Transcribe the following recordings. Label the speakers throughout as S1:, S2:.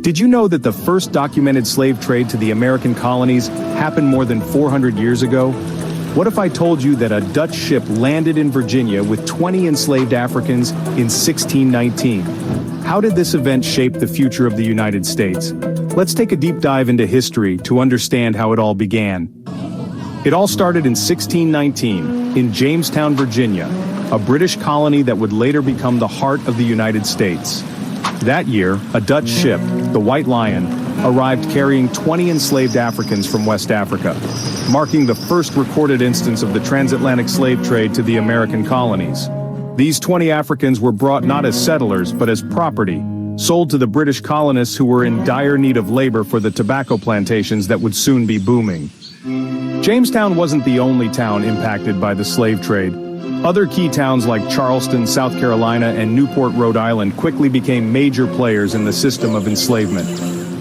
S1: Did you know that the first documented slave trade to the American colonies happened more than 400 years ago? What if I told you that a Dutch ship landed in Virginia with 20 enslaved Africans in 1619? How did this event shape the future of the United States? Let's take a deep dive into history to understand how it all began. It all started in 1619 in Jamestown, Virginia, a British colony that would later become the heart of the United States. That year, a Dutch ship, the White Lion, arrived carrying 20 enslaved Africans from West Africa, marking the first recorded instance of the transatlantic slave trade to the American colonies. These 20 Africans were brought not as settlers but as property, sold to the British colonists who were in dire need of labor for the tobacco plantations that would soon be booming. Jamestown wasn't the only town impacted by the slave trade. Other key towns like Charleston, South Carolina, and Newport, Rhode Island quickly became major players in the system of enslavement.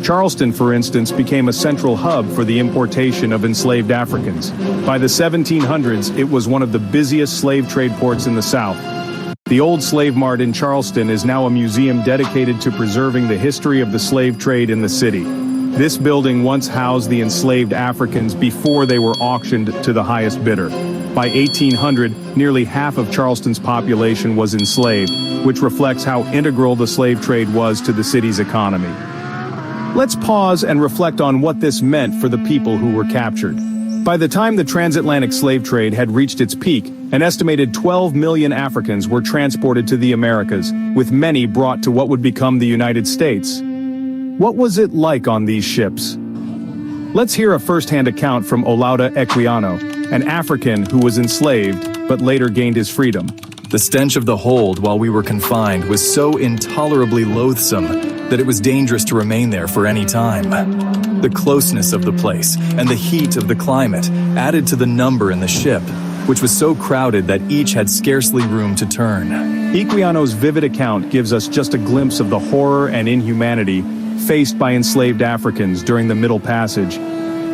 S1: Charleston, for instance, became a central hub for the importation of enslaved Africans. By the 1700s, it was one of the busiest slave trade ports in the South. The old slave mart in Charleston is now a museum dedicated to preserving the history of the slave trade in the city. This building once housed the enslaved Africans before they were auctioned to the highest bidder. By 1800, nearly half of Charleston's population was enslaved, which reflects how integral the slave trade was to the city's economy. Let's pause and reflect on what this meant for the people who were captured. By the time the transatlantic slave trade had reached its peak, an estimated 12 million Africans were transported to the Americas, with many brought to what would become the United States. What was it like on these ships? Let's hear a first-hand account from Olaudah Equiano, an African who was enslaved but later gained his freedom.
S2: The stench of the hold while we were confined was so intolerably loathsome that it was dangerous to remain there for any time. The closeness of the place and the heat of the climate added to the number in the ship, which was so crowded that each had scarcely room to turn.
S1: Equiano's vivid account gives us just a glimpse of the horror and inhumanity faced by enslaved Africans during the Middle Passage.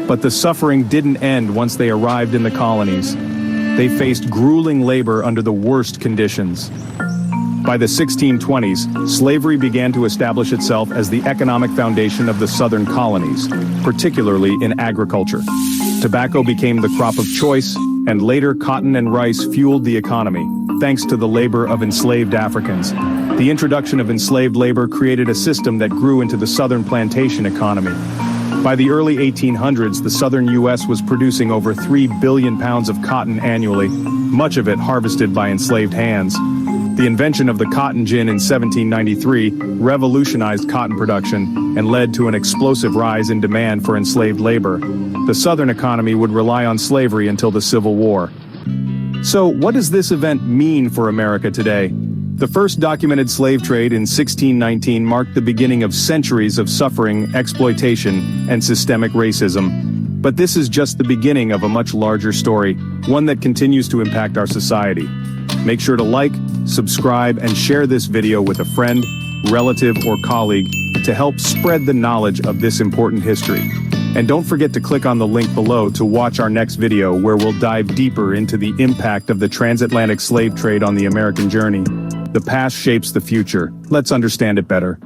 S1: But the suffering didn't end once they arrived in the colonies. They faced grueling labor under the worst conditions. By the 1620s, slavery began to establish itself as the economic foundation of the southern colonies, particularly in agriculture. Tobacco became the crop of choice, and later cotton and rice fueled the economy, thanks to the labor of enslaved Africans. The introduction of enslaved labor created a system that grew into the southern plantation economy. By the early 1800s, the southern U.S. was producing over 3 billion pounds of cotton annually, much of it harvested by enslaved hands. The invention of the cotton gin in 1793 revolutionized cotton production and led to an explosive rise in demand for enslaved labor. The southern economy would rely on slavery until the Civil War. So, what does this event mean for America today? The first documented slave trade in 1619 marked the beginning of centuries of suffering, exploitation, and systemic racism. But this is just the beginning of a much larger story, one that continues to impact our society. Make sure to like, subscribe, and share this video with a friend, relative, or colleague to help spread the knowledge of this important history. And don't forget to click on the link below to watch our next video where we'll dive deeper into the impact of the transatlantic slave trade on the American journey. The past shapes the future. Let's understand it better.